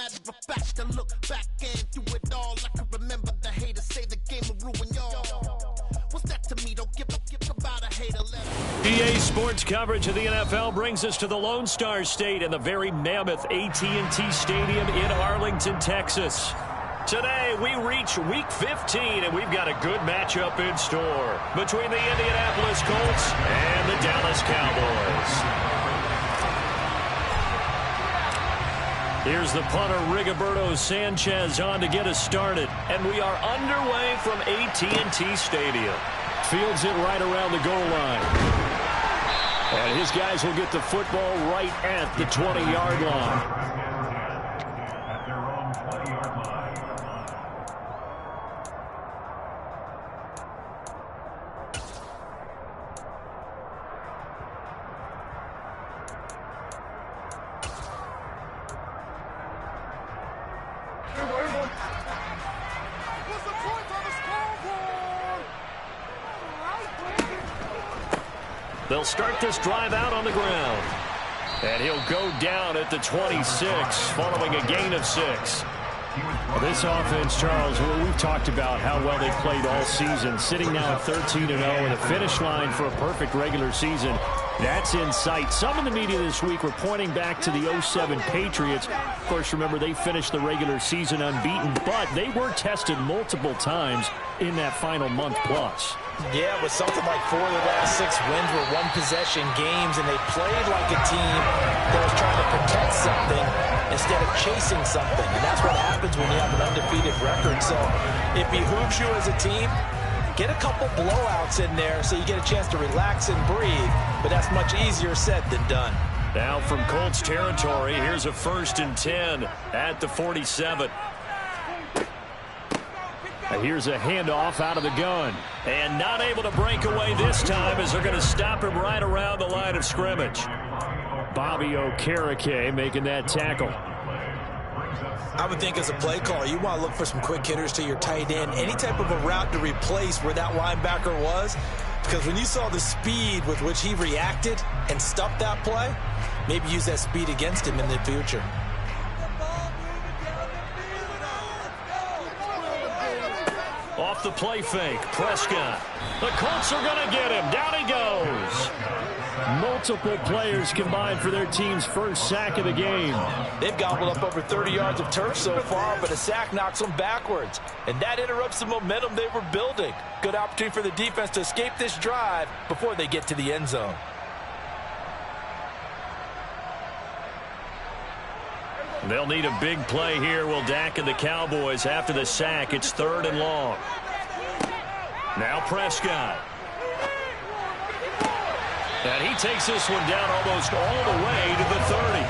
matter of fact, I look back and through it all, I can remember the haters say the game will ruin y'all. What's that to me? Don't give about a hater. EA Sports coverage of the NFL brings us to the Lone Star State and the very mammoth AT&T Stadium in Arlington, Texas. Today, we reach Week 15, and we've got a good matchup in store between the Indianapolis Colts and the Dallas Cowboys. Here's the punter, Rigoberto Sanchez, on to get us started, and we are underway from AT&T Stadium. Fields it right around the goal line. And his guys will get the football right at the 20-yard line. They'll start this drive out on the ground. And he'll go down at the 26, following a gain of 6. This offense, Charles, we've talked about how well they've played all season, sitting now at 13-0 and a finish line for a perfect regular season. That's in sight. Some in the media this week were pointing back to the 07 Patriots. Of course, remember, they finished the regular season unbeaten, but they were tested multiple times in that final month plus. Yeah, with something like 4 of the last 6 wins were one-possession games, and they played like a team that was trying to protect something instead of chasing something. And that's what happens when you have an undefeated record. So it behooves you as a team, get a couple blowouts in there so you get a chance to relax and breathe. But that's much easier said than done. Now from Colts territory, here's a 1st and 10 at the 47. Here's a handoff out of the gun. And not able to break away this time as they're going to stop him right around the line of scrimmage. Bobby Okereke making that tackle. I would think as a play caller, you want to look for some quick hitters to your tight end. Any type of a route to replace where that linebacker was. Because when you saw the speed with which he reacted and stuffed that play, maybe use that speed against him in the future. Off the play fake, Prescott. The Colts are going to get him. Down he goes. Multiple players combined for their team's first sack of the game. They've gobbled up over 30 yards of turf so far, but a sack knocks them backwards. And that interrupts the momentum they were building. Good opportunity for the defense to escape this drive before they get to the end zone. They'll need a big play here, will Dak and the Cowboys after the sack. It's 3rd and long. Now Prescott. And he takes this one down almost all the way to the 30.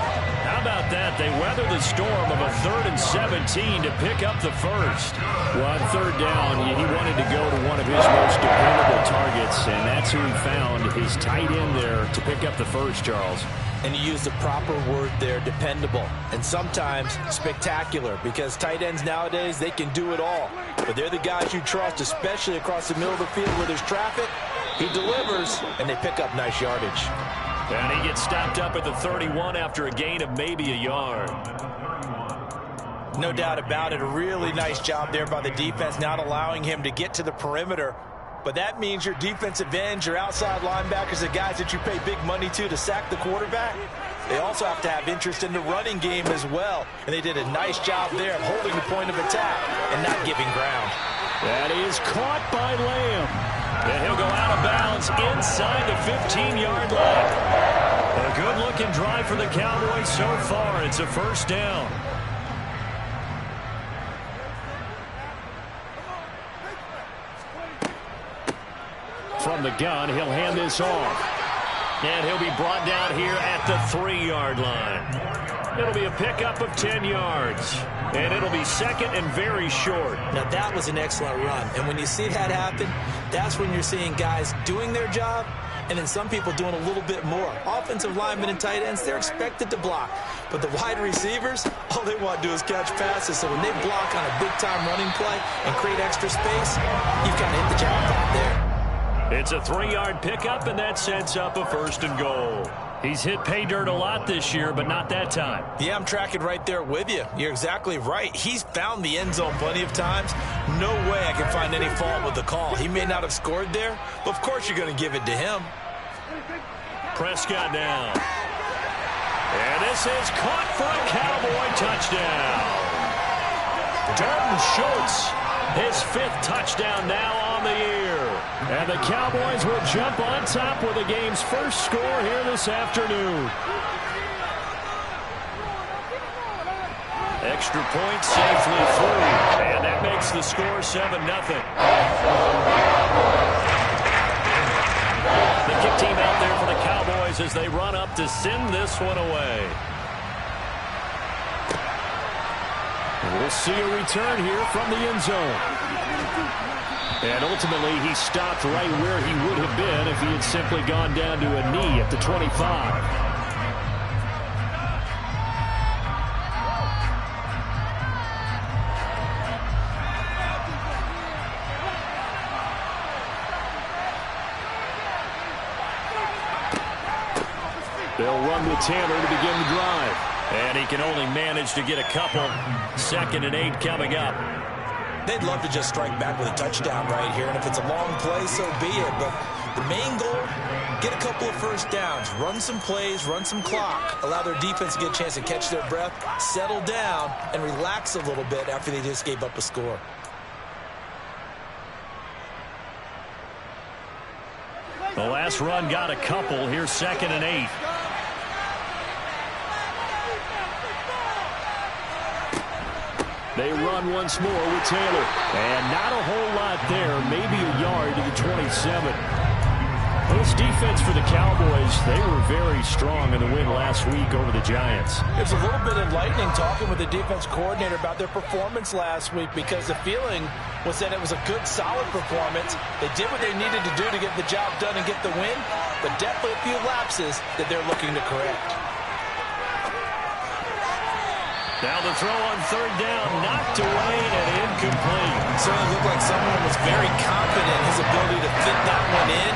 How about that? They weather the storm of a 3rd and 17 to pick up the first. Well, on 3rd down, he wanted to go to one of his most dependable targets, and that's who he found, his tight end there, to pick up the first, Charles. And you use the proper word there, dependable, and sometimes spectacular, because tight ends nowadays, they can do it all. But they're the guys you trust, especially across the middle of the field where there's traffic. He delivers, and they pick up nice yardage. And he gets stopped up at the 31 after a gain of maybe a yard. No doubt about it. A really nice job there by the defense, not allowing him to get to the perimeter. But that means your defensive ends, your outside linebackers, the guys that you pay big money to sack the quarterback, they also have to have interest in the running game as well. And they did a nice job there of holding the point of attack and not giving ground. That is caught by Lamb. And he'll go out of bounds inside the 15-yard line. A good-looking drive for the Cowboys so far. It's a 1st down. From the gun, he'll hand this off. And he'll be brought down here at the 3-yard line. It'll be a pickup of 10 yards. And it'll be 2nd and very short. Now, that was an excellent run. And when you see that happen, that's when you're seeing guys doing their job and then some people doing a little bit more. Offensive linemen and tight ends, they're expected to block. But the wide receivers, all they want to do is catch passes. So when they block on a big-time running play and create extra space, you've got to hit the jackpot there. It's a 3-yard pickup, and that sets up a 1st and goal. He's hit pay dirt a lot this year, but not that time. Yeah, I'm tracking right there with you. You're exactly right. He's found the end zone plenty of times. No way I can find any fault with the call. He may not have scored there, but of course you're going to give it to him. Prescott now. And this is caught for a Cowboy touchdown. Dalton Schultz, his 5th touchdown now on the year. And the Cowboys will jump on top with the game's first score here this afternoon. Extra point safely through. And that makes the score 7-0. The kick team out there for the Cowboys as they run up to send this one away. We'll see a return here from the end zone. And ultimately, he stopped right where he would have been if he had simply gone down to a knee at the 25. They'll run with Tanner to begin the drive. And he can only manage to get a couple. 2nd and 8 coming up. They'd love to just strike back with a touchdown right here. And if it's a long play, so be it. But the main goal, get a couple of first downs. Run some plays, run some clock. Allow their defense to get a chance to catch their breath, settle down, and relax a little bit after they just gave up a score. The last run got a couple. Here's 2nd and 8. They run once more with Taylor. And not a whole lot there. Maybe a yard to the 27. This defense for the Cowboys, they were very strong in the win last week over the Giants. It's a little bit enlightening talking with the defense coordinator about their performance last week, because the feeling was that it was a good, solid performance. They did what they needed to do to get the job done and get the win, but definitely a few lapses that they're looking to correct. Now the throw on 3rd down, knocked away and incomplete. Certainly looked like someone was very confident in his ability to fit that one in.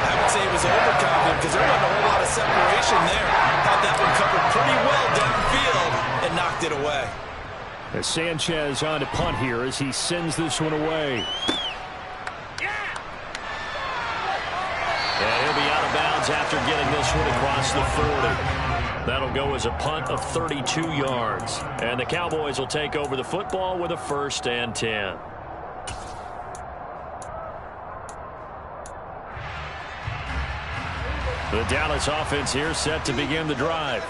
I would say he was overconfident because there wasn't a whole lot of separation there. Had that one covered pretty well downfield and knocked it away. As Sanchez on to punt here as he sends this one away. And he'll be out of bounds after getting this one across the 40. That'll go as a punt of 32 yards. And the Cowboys will take over the football with a 1st and 10. The Dallas offense here set to begin the drive.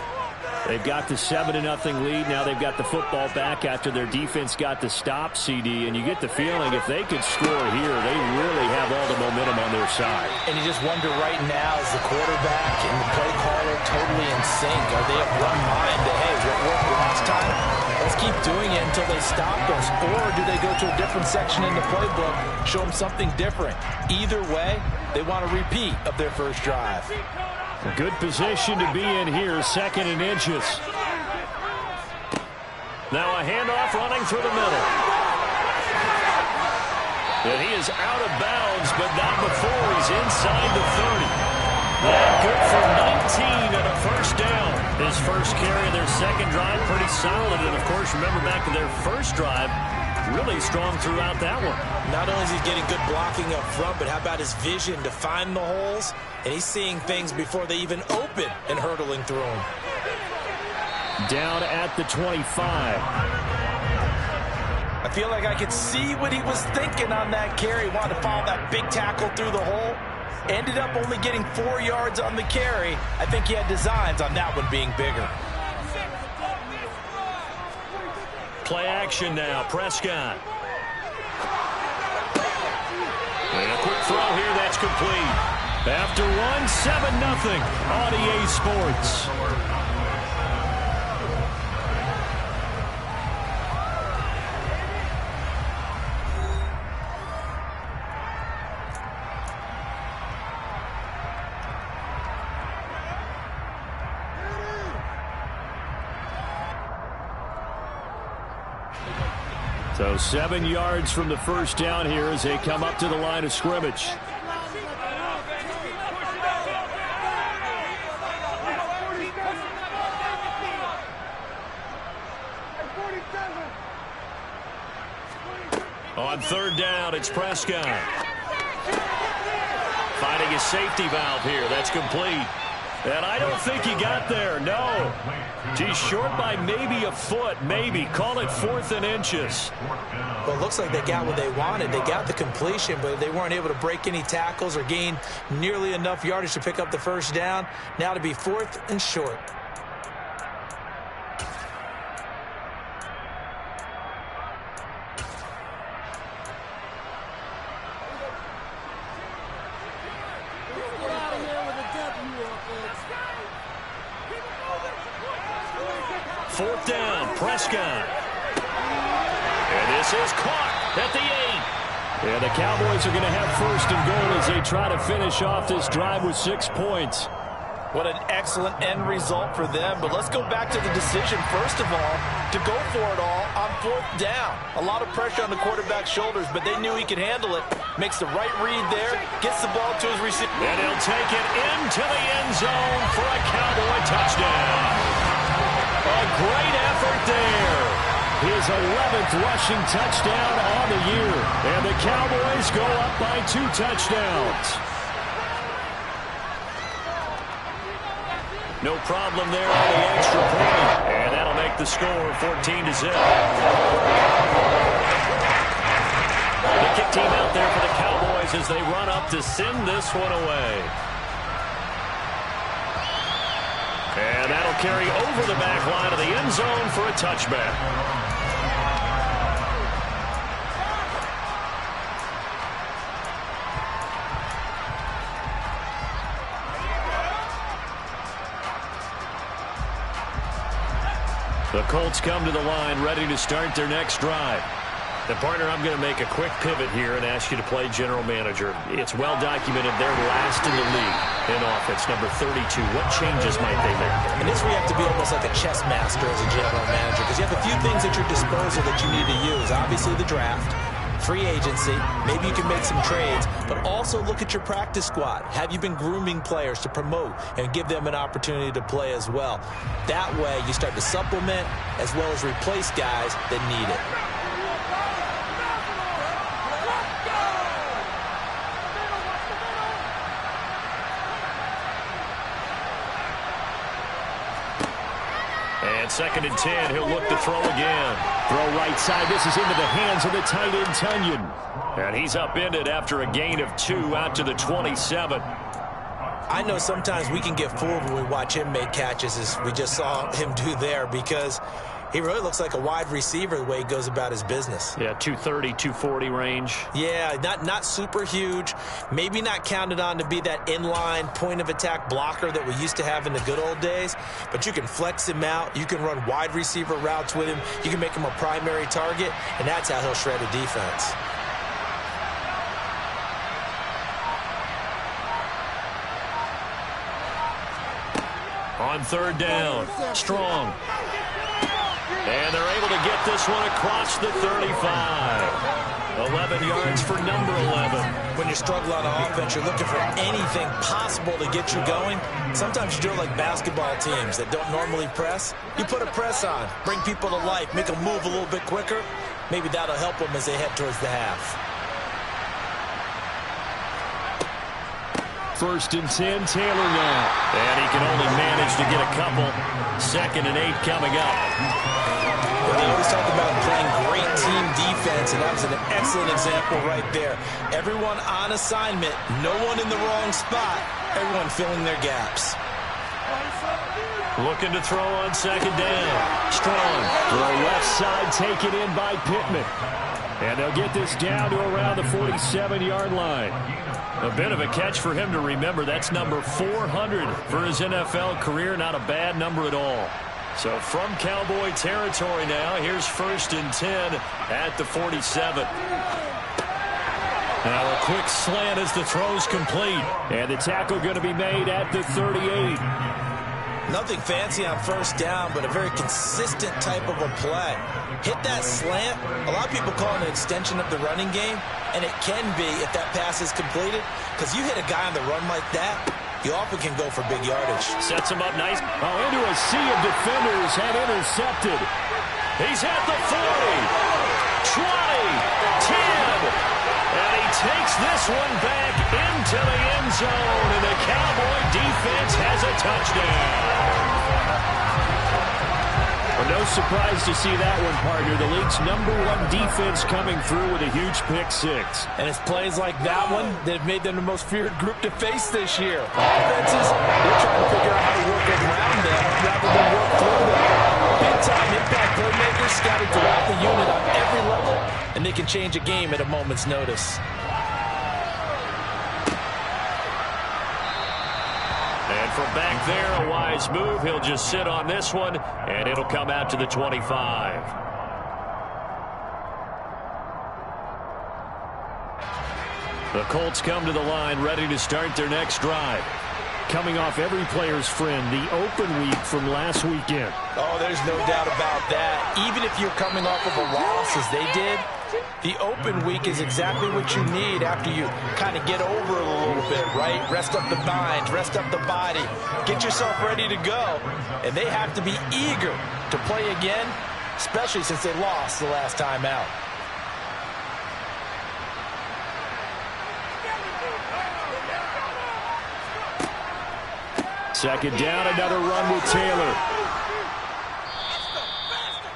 They've got the 7-0 lead. Now they've got the football back after their defense got the stop, CD. And you get the feeling if they could score here, they really have all the momentum on their side. And you just wonder right now, is the quarterback and the play caller totally in sync? Are they of one mind that, hey, what worked last time? Let's keep doing it until they stop us. Or do they go to a different section in the playbook, show them something different? Either way, they want a repeat of their first drive. A good position to be in here, 2nd and inches. Now a handoff running through the middle. And he is out of bounds, but not before he's inside the 30. And good for 19 and a 1st down. His first carry of their 2nd drive, pretty solid. And, of course, remember back to their first drive, really strong throughout that one. Not only is he getting good blocking up front, but how about his vision to find the holes? And he's seeing things before they even open and hurdling through them. Down at the 25. I feel like I could see what he was thinking on that carry. Wanted to follow that big tackle through the hole. Ended up only getting 4 yards on the carry. I think he had designs on that one being bigger. Play action now, Prescott. And a quick throw here, that's complete. After one, 7-0 on EA Sports. So 7 yards from the first down here as they come up to the line of scrimmage. On third down, it's Prescott. Finding a safety valve here. That's complete. And I don't think he got there. No. He's short by maybe a foot. Maybe. Call it 4th and inches. Well, it looks like they got what they wanted. They got the completion, but they weren't able to break any tackles or gain nearly enough yardage to pick up the first down. Now to be 4th and short. Fourth down, Prescott. And this is caught at the 8. And the Cowboys are going to have 1st and goal as they try to finish off this drive with 6 points. What an excellent end result for them. But let's go back to the decision, first of all, to go for it all on 4th down. A lot of pressure on the quarterback's shoulders, but they knew he could handle it. Makes the right read there, gets the ball to his receiver. And he'll take it into the end zone for a Cowboy touchdown. A great effort there. His 11th rushing touchdown on the year. And the Cowboys go up by 2 touchdowns. No problem there on the extra point. And that'll make the score 14-0. The kick team out there for the Cowboys as they run up to send this one away. And that'll carry over the back line of the end zone for a touchback. The Colts come to the line ready to start their next drive. The partner, I'm going to make a quick pivot here and ask you to play general manager. It's well documented they're last in the league in offense, number 32. What changes might they make? And this where you have to be almost like a chess master as a general manager, because you have a few things at your disposal that you need to use. Obviously the draft, free agency, maybe you can make some trades, but also look at your practice squad. Have you been grooming players to promote and give them an opportunity to play as well? That way you start to supplement as well as replace guys that need it. And 2nd and 10, he'll look to throw again. Throw right side. This is into the hands of the tight end, Tunyon. And he's upended after a gain of 2 out to the 27. I know sometimes we can get fooled when we watch him make catches, as we just saw him do there, because he really looks like a wide receiver the way he goes about his business. Yeah, 230, 240 range. Yeah, not super huge. Maybe not counted on to be that inline point-of-attack blocker that we used to have in the good old days. But you can flex him out. You can run wide receiver routes with him. You can make him a primary target, and that's how he'll shred a defense. On 3rd down, Strong. And they're able to get this one across the 35. 11 yards for number 11. When you struggle on offense, you're looking for anything possible to get you going. Sometimes you do it like basketball teams that don't normally press. You put a press on, bring people to life, make them move a little bit quicker. Maybe that'll help them as they head towards the half. 1st and 10, Taylor now. And he can only manage to get a couple. 2nd and 8 coming up. Well, they always talk about playing great team defense, and that was an excellent example right there. Everyone on assignment, no one in the wrong spot, everyone filling their gaps. Looking to throw on 2nd down. Strong. Throw left side, taken in by Pittman. And they'll get this down to around the 47-yard line. A bit of a catch for him to remember. That's number 400 for his NFL career. Not a bad number at all. So from Cowboy territory now, here's 1st and 10 at the 47. Now a quick slant as the throw's complete. And the tackle going to be made at the 38. Nothing fancy on 1st down, but a very consistent type of a play. Hit that slant. A lot of people call it an extension of the running game, and it can be if that pass is completed, because you hit a guy on the run like that, you often can go for big yardage. Sets him up nice. Oh, into a sea of defenders and intercepted. He's at the 40, 20, 10. And he takes this one back into the end zone, and the Cowboy defense has a touchdown. Well, no surprise to see that one, partner. The league's #1 defense coming through with a huge pick-6. And it's plays like that one that have made them the most feared group to face this year. Offenses, they're trying to figure out how to work around them rather than work through them. Big-time impact playmakers scattered throughout the unit on every level, and they can change a game at a moment's notice. And from back there, a wise move. He'll just sit on this one, and it'll come out to the 25. The Colts come to the line, ready to start their next drive. Coming off every player's friend, the open week from last weekend. Oh, there's no doubt about that. Even if you're coming off of a loss as they did, the open week is exactly what you need after you kind of get over it a little bit, right? Rest up the mind, rest up the body, get yourself ready to go. And they have to be eager to play again, especially since they lost the last time out. Second down, another run with Taylor.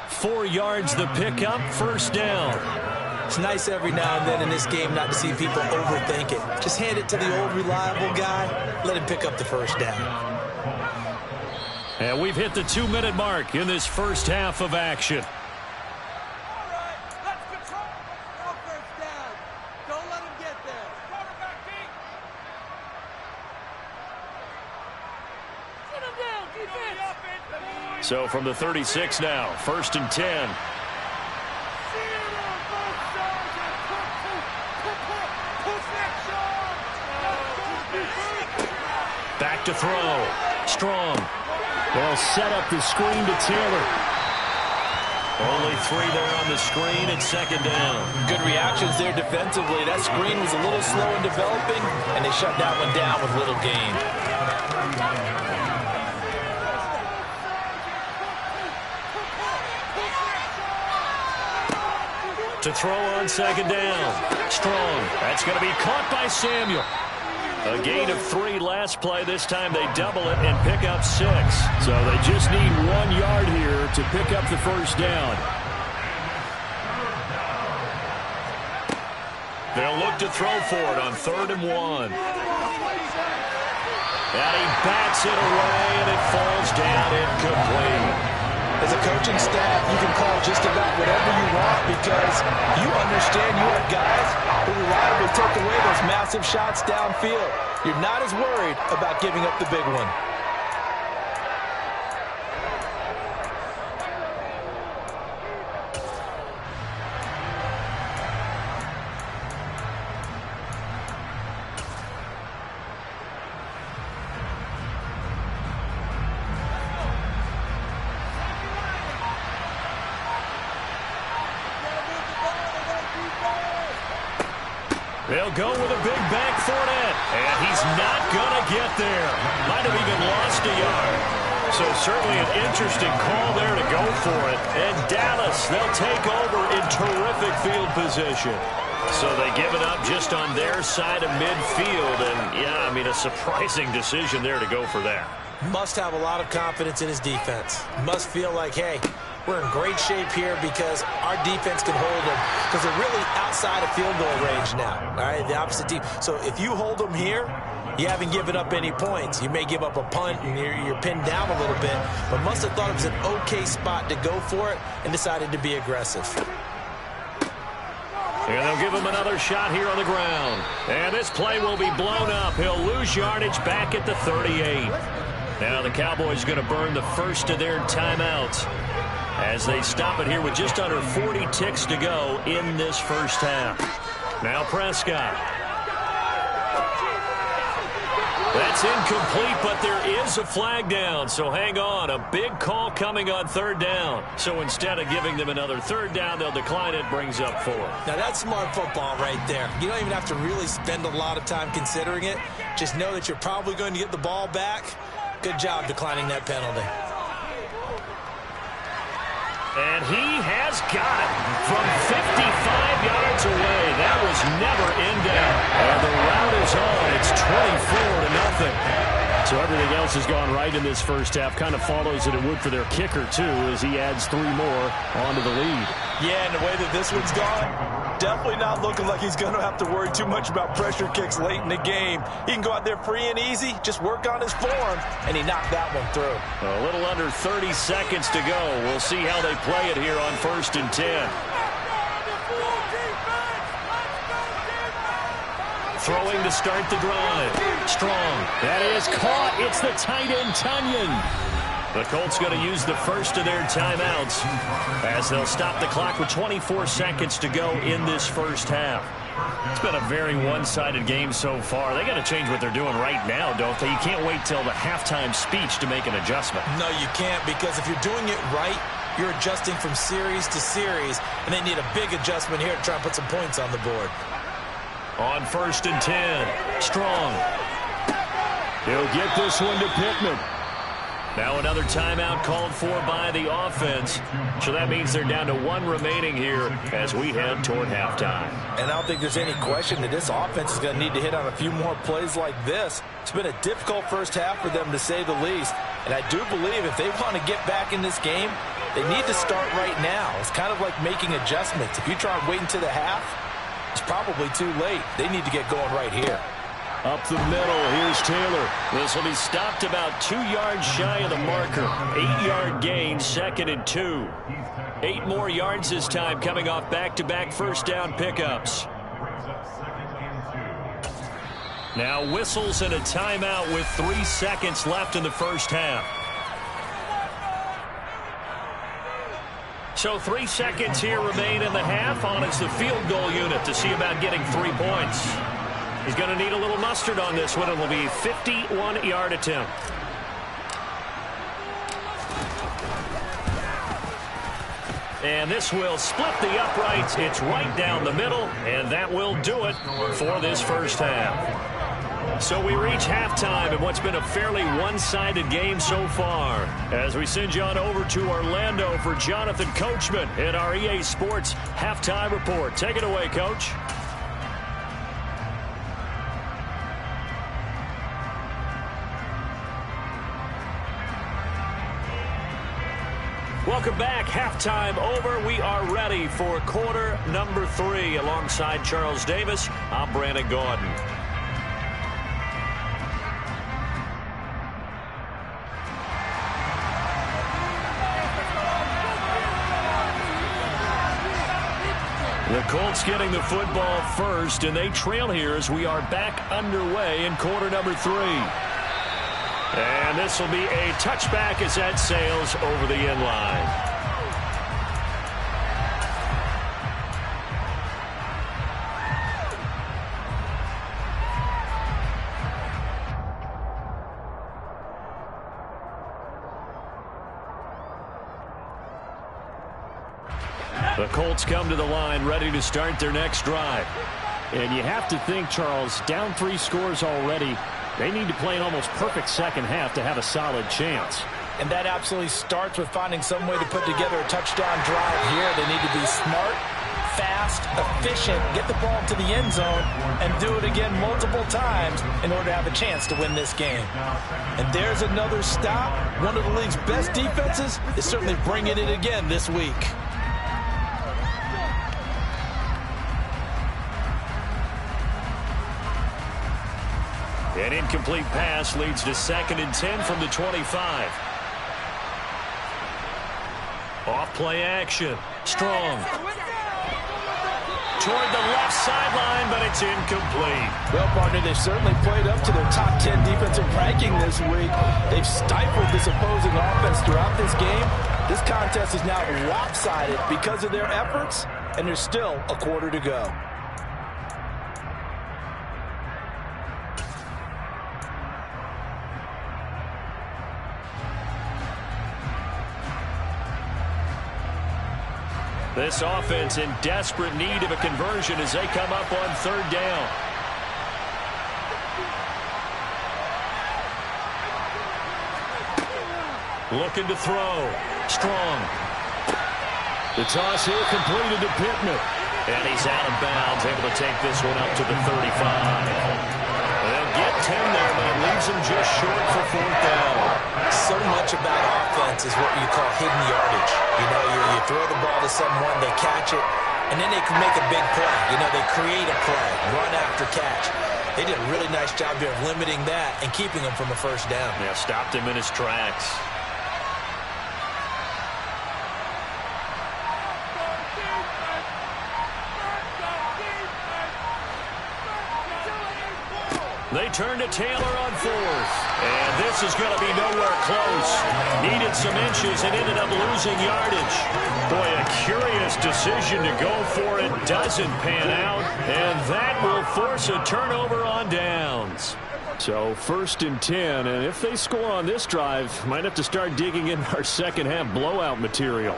4 yards the pickup, first down. It's nice every now and then in this game not to see people overthink it. Just hand it to the old reliable guy, let him pick up the first down. And we've hit the 2-minute mark in this first half of action. All right, let's control. No first down. Don't let him get there. Quarterback keep. Sit him down, defense. So from the 36 now, 1st and 10. Back to throw. Strong. They'll set up the screen to Taylor. Only 3 there on the screen at second down. Good reactions there defensively. That screen was a little slow in developing, and they shut that one down with little gain. To throw on second down. Strong. That's going to be caught by Samuel. A gain of 3 last play. This time they double it and pick up 6. So they just need 1 yard here to pick up the first down. They'll look to throw for it on 3rd and 1. And he bats it away, and it falls down incomplete. As a coaching staff, you can call just about whatever you want because you understand you have guys who reliably take away those massive shots downfield. You're not as worried about giving up the big one. They'll go with a big back Fournette, and he's not going to get there. Might have even lost a yard. So certainly an interesting call there to go for it. And Dallas, they'll take over in terrific field position. So they give it up just on their side of midfield. And, yeah, I mean, a surprising decision there to go for that. Must have a lot of confidence in his defense. Must feel like, hey, we're in great shape here because our defense can hold them because they're really outside of field goal range now. All right, the opposite team. So if you hold them here, you haven't given up any points. You may give up a punt and you're pinned down a little bit, but must have thought it was an okay spot to go for it and decided to be aggressive. And they'll give him another shot here on the ground. And this play will be blown up. He'll lose yardage back at the 38. Now the Cowboys going to burn the first of their timeouts as they stop it here with just under 40 ticks to go in this first half. Now Prescott. That's incomplete, but there is a flag down, so hang on. A big call coming on 3rd down. So instead of giving them another 3rd down, they'll decline it, brings up 4. Now that's smart football right there. You don't even have to really spend a lot of time considering it. Just know that you're probably going to get the ball back. Good job declining that penalty. And he has got it from 55 yards away. and that was never in doubt. And the rout is on. It's 24-0. So everything else has gone right in this first half. Kind of follows that it would for their kicker, too, as he adds 3 more onto the lead. Yeah, and the way that this one's gone, definitely not looking like he's going to have to worry too much about pressure kicks late in the game. He can go out there free and easy, just work on his form, and he knocked that one through. A little under 30 seconds to go. We'll see how they play it here on 1st and 10. Throwing to start the drive. Strong. That is caught. It's the tight end, Tunyon. The Colts going to use the first of their timeouts as they'll stop the clock with 24 seconds to go in this first half. It's been a very one-sided game so far. They got to change what they're doing right now, don't they? You can't wait till the halftime speech to make an adjustment. No, you can't, because if you're doing it right, you're adjusting from series to series, and they need a big adjustment here to try and put some points on the board. On 1st and 10, Strong. He'll get this one to Pittman. Now another timeout called for by the offense. So that means they're down to 1 remaining here as we head toward halftime. And I don't think there's any question that this offense is going to need to hit on a few more plays like this. It's been a difficult first half for them, to say the least. And I do believe if they want to get back in this game, they need to start right now. It's kind of like making adjustments. If you try and wait until the half, it's probably too late. They need to get going right here. Up the middle, here's Taylor. This will be stopped about 2 yards shy of the marker. 8-yard gain, 2nd and 2. 8 more yards this time, coming off back-to-back first down pickups. Now whistles and a timeout with 3 seconds left in the first half. So 3 seconds here remain in the half. On it's the field goal unit to see about getting 3 points. He's going to need a little mustard on this one. It will be a 51-yard attempt. And this will split the uprights. It's right down the middle, and that will do it for this first half. So we reach halftime in what's been a fairly one-sided game so far. As we send you on over to Orlando for Jonathan Coachman in our EA Sports Halftime Report. Take it away, Coach. Welcome back. Halftime over. We are ready for quarter number 3. Alongside Charles Davis, I'm Brandon Gordon. The Colts getting the football first, and they trail here as we are back underway in quarter number 3. And this will be a touchback as that sails over the end line. The Colts come to the line ready to start their next drive. And you have to think, Charles, down 3 scores already. They need to play an almost perfect second half to have a solid chance. And that absolutely starts with finding some way to put together a touchdown drive here. They need to be smart, fast, efficient, get the ball to the end zone, and do it again multiple times in order to have a chance to win this game. And there's another stop. One of the league's best defenses is certainly bringing it again this week. An incomplete pass leads to 2nd and 10 from the 25. Off play action. Strong. Toward the left sideline, but it's incomplete. Well, partner, they've certainly played up to their top 10 defensive ranking this week. They've stifled this opposing offense throughout this game. This contest is now lopsided because of their efforts, and there's still a quarter to go. This offense in desperate need of a conversion as they come up on 3rd down. Looking to throw. Strong. The toss here completed to Pittman. And he's out of bounds, able to take this one up to the 35. They'll get 10 there, but it leaves him just short for 4th down. So much about offense is what you call hidden yardage. You know, you throw the ball to someone, they catch it, and then they can make a big play. You know, they create a play, run after catch. They did a really nice job here of limiting that and keeping him from a 1st down. Yeah, stopped him in his tracks. They turn to Taylor on 4th. And this is going to be nowhere close. Needed some inches and ended up losing yardage. Boy, a curious decision to go for it. Doesn't pan out. And that will force a turnover on downs. So 1st and 10. And if they score on this drive, might have to start digging in our second half blowout material.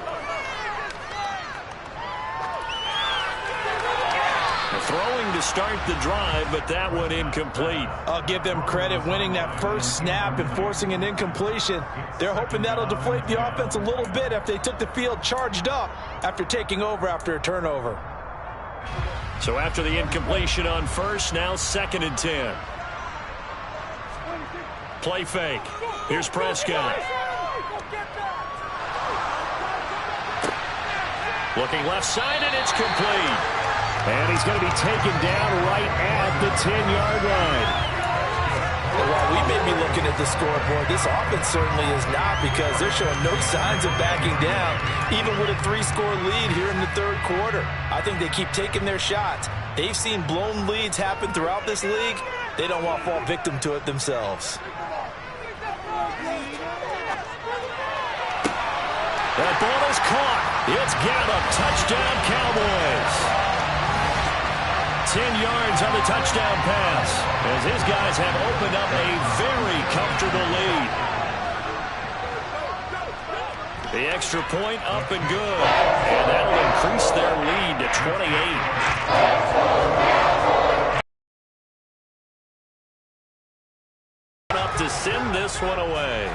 Throwing to start the drive, but that one incomplete. I'll give them credit winning that first snap and forcing an incompletion. They're hoping that'll deflate the offense a little bit after they took the field charged up after taking over after a turnover. So after the incompletion on 1st, now 2nd and 10. Play fake. Here's Prescott. Looking left side, and it's complete. And he's going to be taken down right at the 10-yard line. Well, while we may be looking at the scoreboard, this offense certainly is not, because they're showing no signs of backing down, even with a 3-score lead here in the 3rd quarter. I think they keep taking their shots. They've seen blown leads happen throughout this league. They don't want to fall victim to it themselves. That ball is caught. It's Gallup. Touchdown, Cowboys. 10 yards on the touchdown pass, as his guys have opened up a very comfortable lead. The extra point up and good, and that'll increase their lead to 28. Up to send this one away.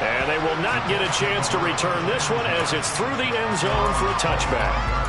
And they will not get a chance to return this one, as it's through the end zone for a touchback.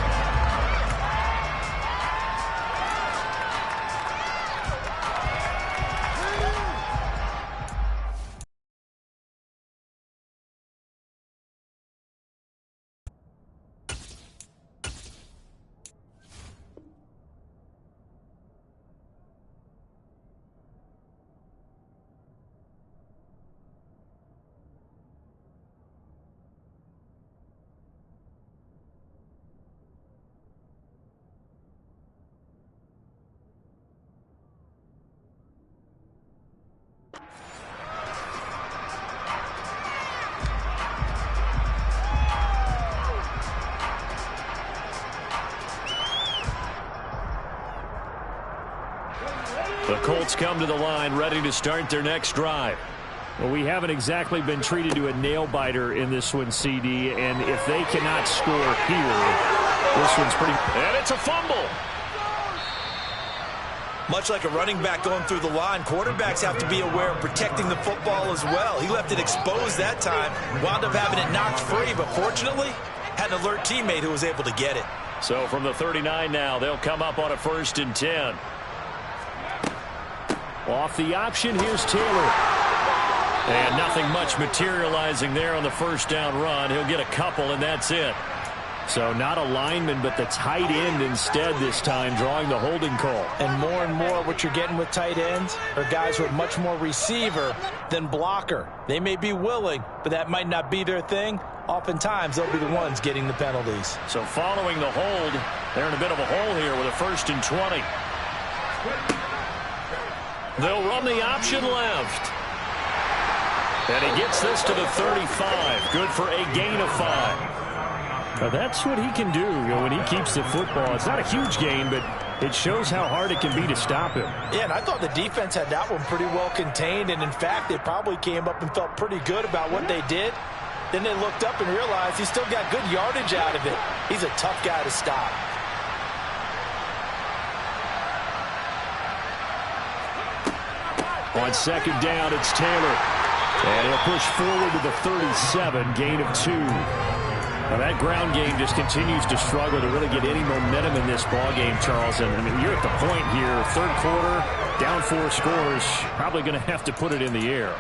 The Colts come to the line, ready to start their next drive. Well, we haven't exactly been treated to a nail-biter in this one, CD, and if they cannot score here, this one's pretty... And it's a fumble! Much like a running back going through the line, quarterbacks have to be aware of protecting the football as well. He left it exposed that time, wound up having it knocked free, but fortunately, had an alert teammate who was able to get it. So from the 39 now, they'll come up on a 1st and 10. Off the option, here's Taylor. And nothing much materializing there on the 1st down run. He'll get a couple, and that's it. So not a lineman, but the tight end instead this time, drawing the holding call. And more what you're getting with tight ends are guys who are much more receiver than blocker. They may be willing, but that might not be their thing. Oftentimes, they'll be the ones getting the penalties. So following the hold, they're in a bit of a hole here with a 1st and 20. They'll run the option left. And he gets this to the 35. Good for a gain of 5. Now that's what he can do, when he keeps the football. It's not a huge gain, but it shows how hard it can be to stop him. Yeah, and I thought the defense had that one pretty well contained. And, in fact, they probably came up and felt pretty good about what they did. Then they looked up and realized he still got good yardage out of it. He's a tough guy to stop. On 2nd down, it's Taylor. And he'll push forward to the 37, gain of 2. Now that ground game just continues to struggle to really get any momentum in this ball game, Charles. And I mean, you're at the point here, third quarter, down 4 scores, probably going to have to put it in the air.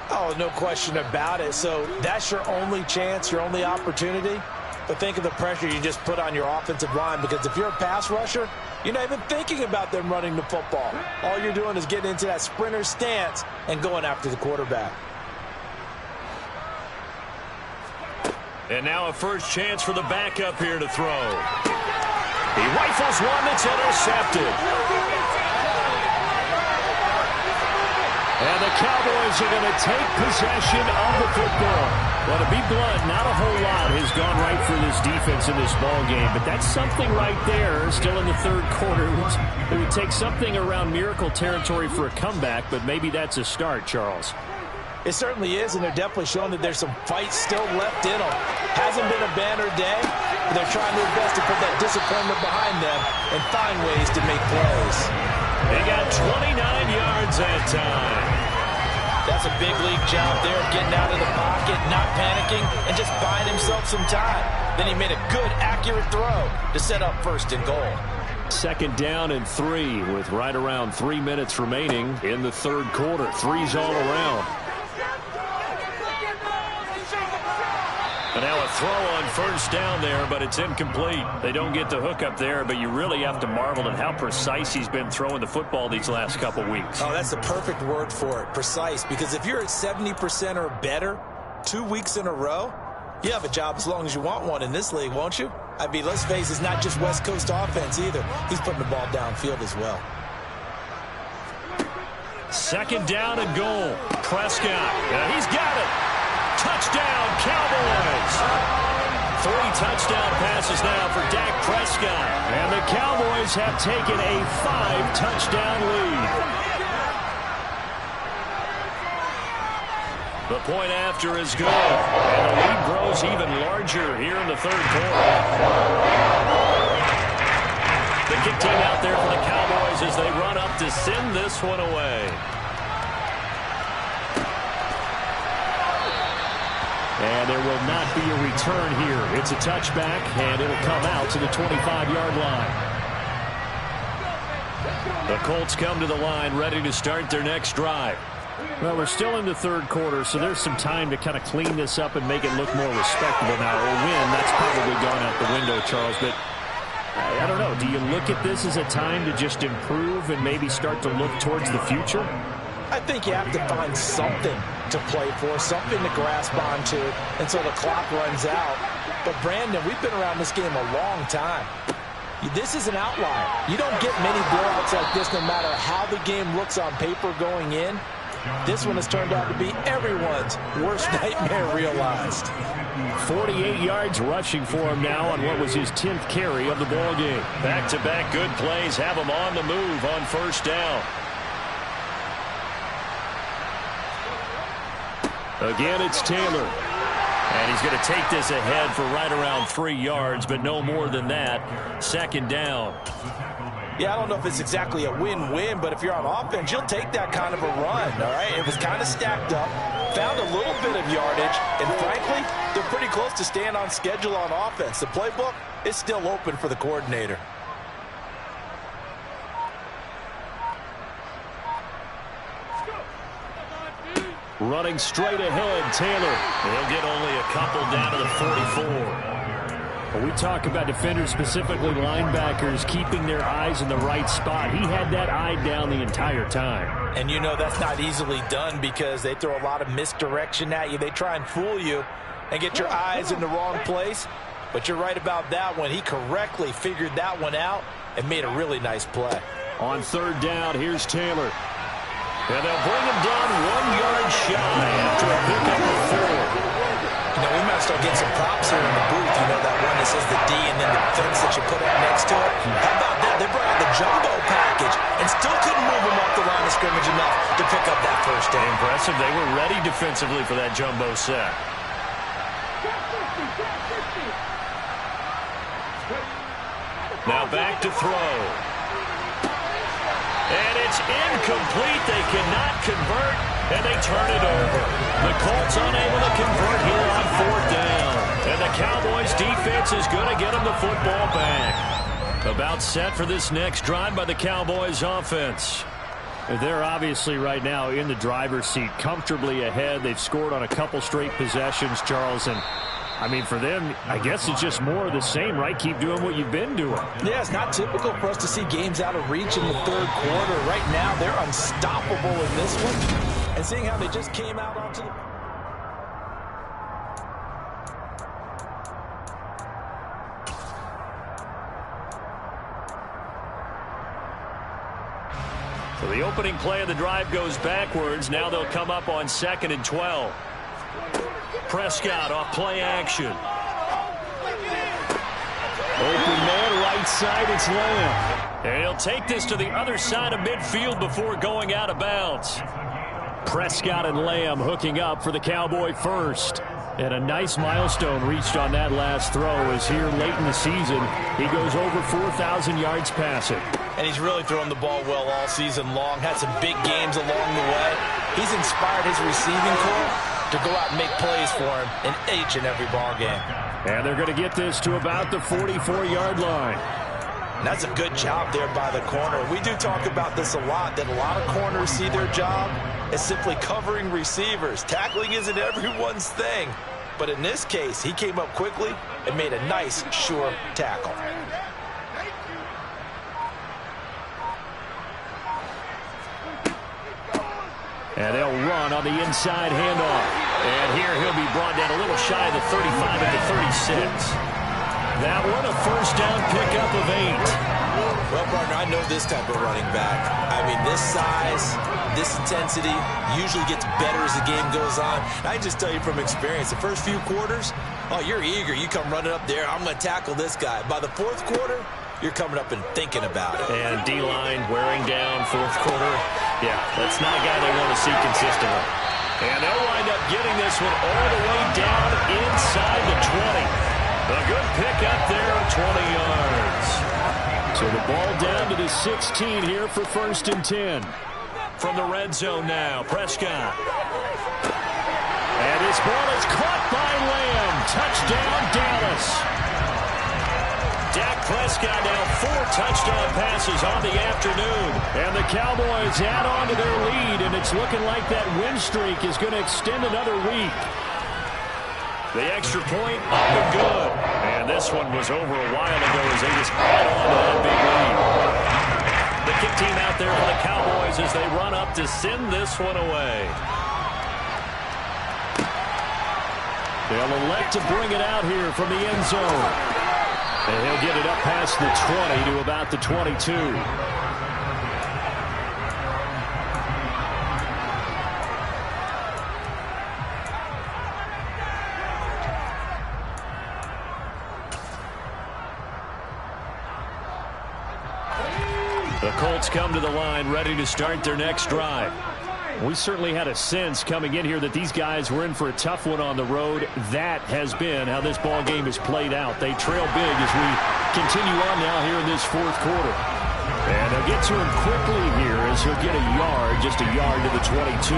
Oh, no question about it. So that's your only chance, your only opportunity. But think of the pressure you just put on your offensive line, because if you're a pass rusher, you're not even thinking about them running the football. All you're doing is getting into that sprinter stance and going after the quarterback. And now a first chance for the backup here to throw. He rifles one that's intercepted. And the Cowboys are going to take possession of the football. Well, to be blunt, not a whole lot has gone right for this defense in this ball game, but that's something right there. Still in the third quarter. It would take something around miracle territory for a comeback, but maybe that's a start, Charles. It certainly is, and they're definitely showing that there's some fight still left in them. Hasn't been a banner day, but they're trying their best to put that disappointment behind them and find ways to make plays. They got 29 yards that time. That's a big league job there, getting out of the pocket, not panicking, and just buying himself some time. Then he made a good, accurate throw to set up first and goal. Second down and 3 with right around 3 minutes remaining in the third quarter. 3's all around. And now a throw on first down there, but it's incomplete. They don't get the hook up there, but you really have to marvel at how precise he's been throwing the football these last couple weeks. Oh, that's the perfect word for it, precise, because if you're at 70% or better 2 weeks in a row, you have a job as long as you want one in this league, won't you? I mean, let's face it, it's not just West Coast offense either. He's putting the ball downfield as well. Second down and goal. Prescott. Yeah, he's got it. Touchdown, Cowboys. 3 touchdown passes now for Dak Prescott. And the Cowboys have taken a 5-touchdown lead. The point after is good. And the lead grows even larger here in the third quarter. The kick team out there for the Cowboys as they run up to send this one away. And there will not be a return here. It's a touchback, and it'll come out to the 25-yard line. The Colts come to the line ready to start their next drive. Well, we're still in the third quarter, so there's some time to kind of clean this up and make it look more respectable. Now, a win, that's probably gone out the window, Charles, but I don't know. Do you look at this as a time to just improve and maybe start to look towards the future? I think you have to find something to play for, something to grasp onto until the clock runs out. But, Brandon, we've been around this game a long time. This is an outlier. You don't get many blowouts like this no matter how the game looks on paper going in. This one has turned out to be everyone's worst nightmare realized. 48 yards rushing for him now on what was his 10th carry of the ball game. Back-to-back good plays have him on the move on first down. Again, it's Taylor. And he's going to take this ahead for right around 3 yards, but no more than that. Second down. Yeah, I don't know if it's exactly a win-win, but if you're on offense, you'll take that kind of a run, all right? It was kind of stacked up, found a little bit of yardage, and frankly, they're pretty close to staying on schedule on offense. The playbook is still open for the coordinator. Running straight ahead, Taylor. He'll get only a couple down to the 44. Well, we talk about defenders, specifically linebackers, keeping their eyes in the right spot. He had that eye down the entire time. And you know that's not easily done because they throw a lot of misdirection at you. They try and fool you and get your eyes in the wrong place. But you're right about that one. He correctly figured that one out and made a really nice play. On third down, here's Taylor. And they'll bring him down 1 yard shy after a pickup of 4. You know, we might start getting some props here in the booth. You know, that one that says the D and then the fence that you put up next to it. How about that? They brought out the jumbo package and still couldn't move them off the line of scrimmage enough to pick up that first down. Impressive. They were ready defensively for that jumbo set. Now back to throw. And it's incomplete. They cannot convert, and they turn it over. The Colts unable to convert here on fourth down. And the Cowboys defense is going to get them the football back. About set for this next drive by the Cowboys offense. They're obviously right now in the driver's seat, comfortably ahead. They've scored on a couple straight possessions, Charles. And, I mean, for them, I guess it's just more of the same, right? Keep doing what you've been doing. Yeah, it's not typical for us to see games out of reach in the third quarter. Right now, they're unstoppable in this one. And seeing how they just came out onto the... So the opening play of the drive goes backwards. Now they'll come up on 2nd and 12. Prescott off play action. Open man, right side, it's Lamb. And he'll take this to the other side of midfield before going out of bounds. Prescott and Lamb hooking up for the Cowboy first. And a nice milestone reached on that last throw as here late in the season, he goes over 4,000 yards passing. And he's really thrown the ball well all season long. Had some big games along the way. He's inspired his receiving corps to go out and make plays for him in each and every ball game. And they're going to get this to about the 44-yard line. And that's a good job there by the corner. We do talk about this a lot, that a lot of corners see their job as simply covering receivers. Tackling isn't everyone's thing. But in this case, he came up quickly and made a nice, sure tackle. And they'll run on the inside handoff. And here he'll be brought down a little shy of the 35 at the 36. That one a first down pickup of 8. Well, partner, I know this type of running back. I mean, this size, this intensity usually gets better as the game goes on. And I just tell you from experience, the first few quarters, oh, you're eager. You come running up there, I'm going to tackle this guy. By the fourth quarter, you're coming up and thinking about it. And D-line wearing down fourth quarter. Yeah, that's not a guy they want to see consistently. And they'll wind up getting this one all the way down inside the 20. A good pickup there of 20 yards. So the ball down to the 16 here for 1st and 10. From the red zone now, Prescott. And his ball is caught by Lamb. Touchdown, Dallas. Dak Prescott now 4 touchdown passes on the afternoon. And the Cowboys add on to their lead, and it's looking like that win streak is going to extend another week. The extra point up and good. And this one was over a while ago as they just add on to that big lead. The kick team out there for the Cowboys as they run up to send this one away. They'll elect to bring it out here from the end zone. And he'll get it up past the 20 to about the 22. The Colts come to the line ready to start their next drive. We certainly had a sense coming in here that these guys were in for a tough one on the road. That has been how this ball game has played out. They trail big as we continue on now here in this fourth quarter. And they'll get to him quickly here as he'll get a yard, just a yard to the 22.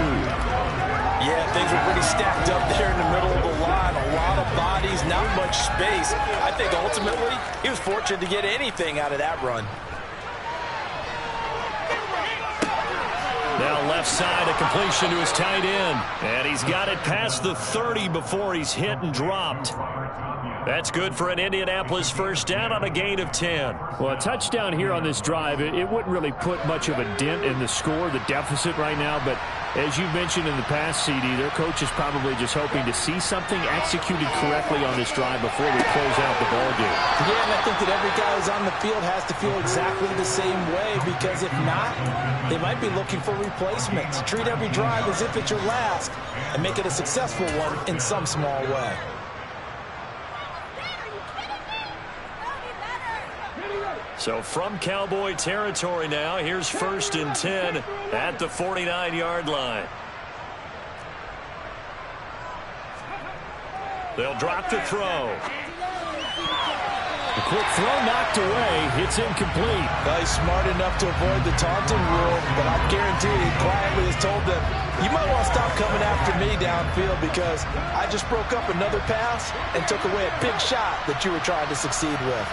Yeah, things were pretty stacked up there in the middle of the line. A lot of bodies, not much space. I think ultimately he was fortunate to get anything out of that run. Now left side, a completion to his tight end. And he's got it past the 30 before he's hit and dropped. That's good for an Indianapolis first down on a gain of 10. Well, a touchdown here on this drive, it wouldn't really put much of a dent in the score, the deficit right now. But as you mentioned in the past, CD, their coach is probably just hoping to see something executed correctly on this drive before we close out the ball game. Yeah, and I think that every guy who's on the field has to feel exactly the same way, because if not, they might be looking for replacements. Treat every drive as if it's your last and make it a successful one in some small way. So from Cowboy territory now, here's 1st and 10 at the 49-yard line. They'll drop to throw. The quick throw knocked away. It's incomplete. Well, he's smart enough to avoid the taunting rule, but I guarantee he quietly has told them, you might want to stop coming after me downfield because I just broke up another pass and took away a big shot that you were trying to succeed with.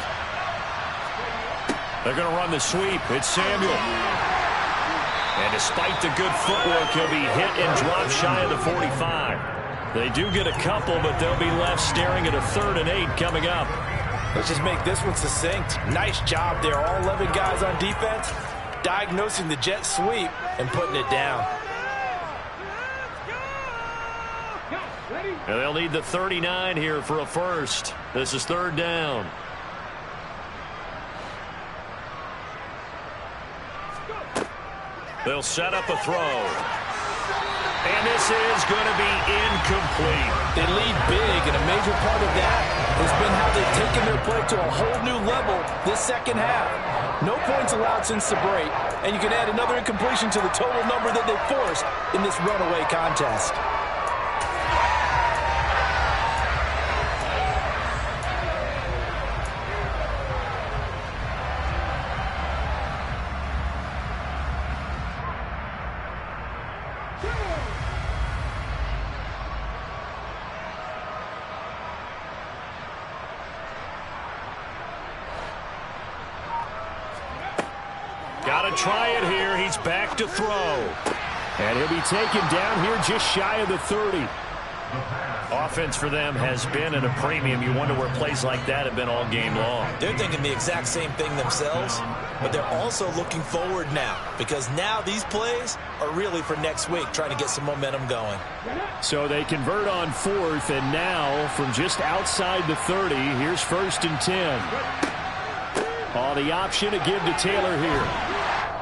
They're going to run the sweep. It's Samuel. And despite the good footwork, he'll be hit and dropped shy of the 45. They do get a couple, but they'll be left staring at a 3rd and 8 coming up. Let's just make this one succinct. Nice job there. All 11 guys on defense diagnosing the jet sweep and putting it down. And they'll need the 39 here for a first. This is 3rd down. They'll set up a throw. And this is going to be incomplete. They lead big, and a major part of that has been how they've taken their play to a whole new level this second half. No points allowed since the break, and you can add another incompletion to the total number that they forced in this runaway contest. Got to try it here. He's back to throw. And he'll be taken down here just shy of the 30. Offense for them has been at a premium. You wonder where plays like that have been all game long. They're thinking the exact same thing themselves, but they're also looking forward now because now these plays are really for next week, trying to get some momentum going. So they convert on 4th, and now from just outside the 30, here's 1st and 10. The option to give to Taylor here.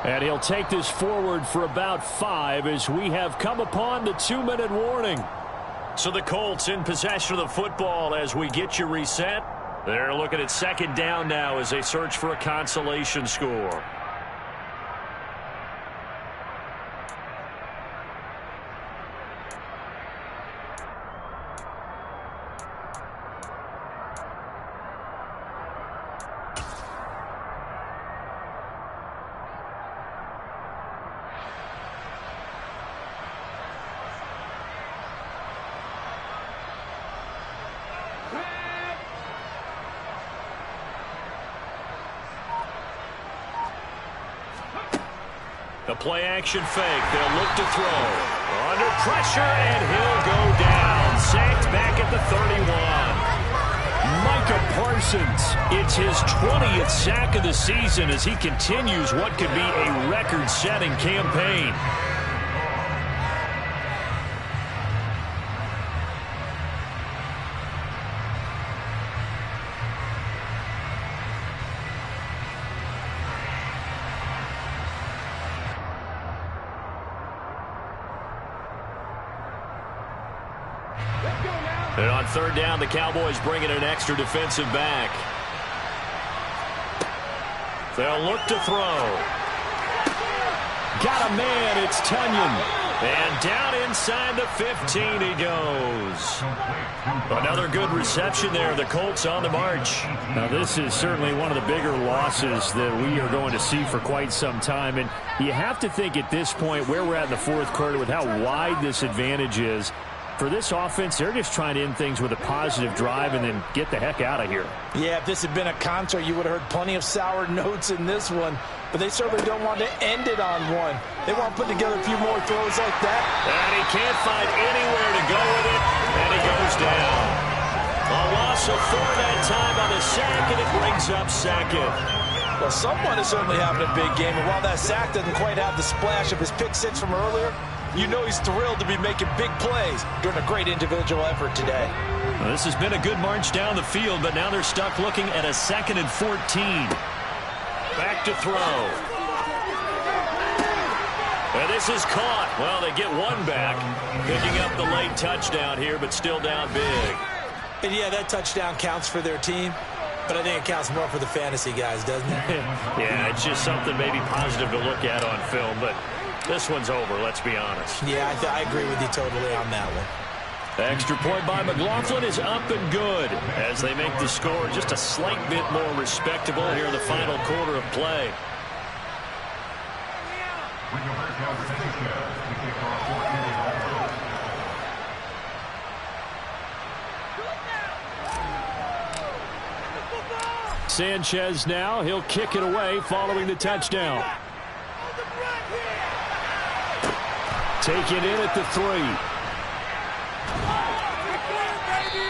And he'll take this forward for about 5 as we have come upon the 2-minute warning. So the Colts in possession of the football as we get you reset. They're looking at 2nd down now as they search for a consolation score. The play-action fake. They'll look to throw. Under pressure, and he'll go down. Sacked back at the 31. Micah Parsons. It's his 20th sack of the season as he continues what could be a record-setting campaign. And on 3rd down, the Cowboys bring in an extra defensive back. They'll look to throw. Got a man. It's Tunyon. And down inside the 15 he goes. Another good reception there. The Colts on the march. Now, this is certainly one of the bigger losses that we are going to see for quite some time. And you have to think at this point where we're at in the 4th quarter with how wide this advantage is. For this offense, they're just trying to end things with a positive drive and then get the heck out of here. Yeah, if this had been a concert, you would have heard plenty of sour notes in this one. But they certainly don't want to end it on one. They want to put together a few more throws like that. And he can't find anywhere to go with it. And he goes down. A loss of 4 that time on the sack, and it brings up 2nd. Well, someone is certainly having a big game. And while that sack doesn't quite have the splash of his pick 6 from earlier, you know he's thrilled to be making big plays during a great individual effort today. Well, this has been a good march down the field, but now they're stuck looking at a 2nd and 14. Back to throw. And this is caught. Well, they get one back, picking up the late touchdown here, but still down big. And yeah, that touchdown counts for their team, but I think it counts more for the fantasy guys, doesn't it? Yeah, it's just something maybe positive to look at on film, but this one's over, let's be honest. Yeah, I agree with you totally on that one. Extra point by McLaughlin is up and good as they make the score just a slight bit more respectable here in the final quarter of play. Sanchez now. He'll kick it away following the touchdown. Take it in at the 3.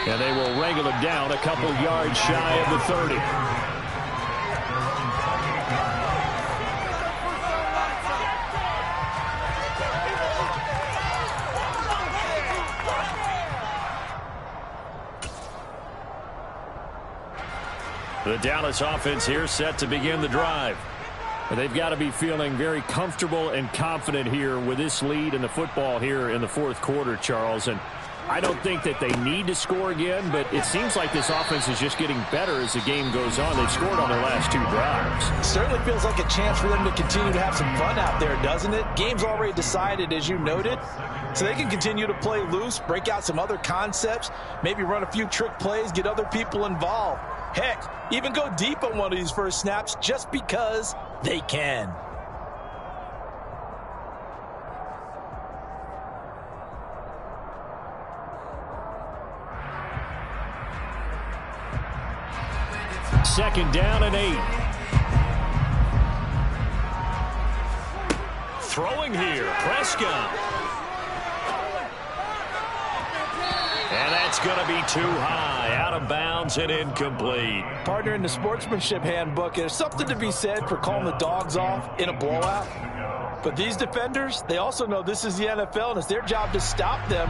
And they will wrangle him down a couple yards shy of the 30. The Dallas offense here set to begin the drive. And they've got to be feeling very comfortable and confident here with this lead in the football here in the fourth quarter, Charles. And I don't think that they need to score again, but it seems like this offense is just getting better as the game goes on. They've scored on their last 2 drives. Certainly feels like a chance for them to continue to have some fun out there, doesn't it? Game's already decided, as you noted, so they can continue to play loose, break out some other concepts, maybe run a few trick plays, get other people involved. Heck, even go deep on one of these first snaps just because they can. Second down and 8. Throwing here, Prescott. And that's going to be too high, out of bounds and incomplete. Partner, in the sportsmanship handbook, there's something to be said for calling the dogs off in a blowout. But these defenders, they also know this is the NFL, and it's their job to stop them,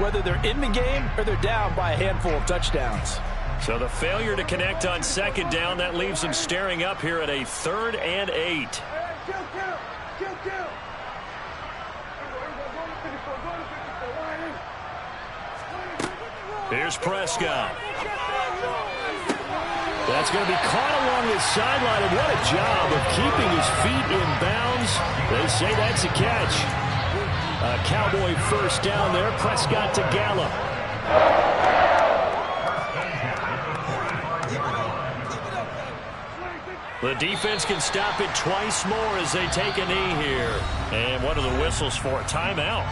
whether they're in the game or they're down by a handful of touchdowns. So the failure to connect on second down, that leaves them staring up here at a 3rd and 8. Here's Prescott. That's going to be caught along the sideline, and what a job of keeping his feet in bounds. They say that's a catch. A Cowboy first down there. Prescott to Gallup. The defense can stop it twice more as they take a knee here. And what are the whistles for? Timeout.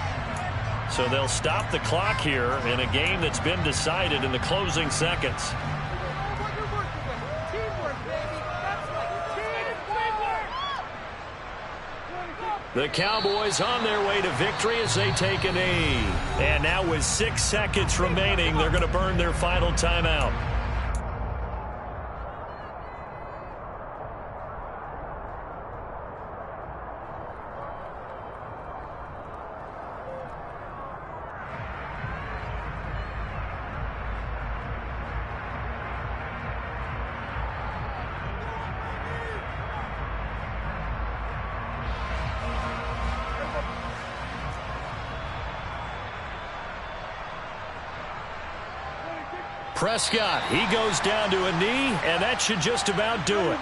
So they'll stop the clock here in a game that's been decided in the closing seconds. The Cowboys on their way to victory as they take a knee. And now with 6 seconds remaining, they're going to burn their final timeout. Prescott, he goes down to a knee, and that should just about do it.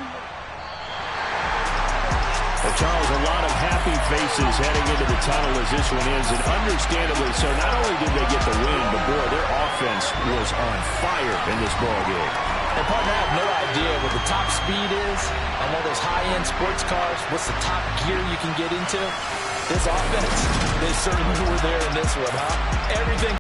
Well, Charles, a lot of happy faces heading into the tunnel as this one is, and understandably so. Not only did they get the win, but boy, their offense was on fire in this ball game. And partner, I have no idea what the top speed is on one of those high-end sports cars. What's the top gear you can get into? This offense, they certainly were there in this one, huh? Everything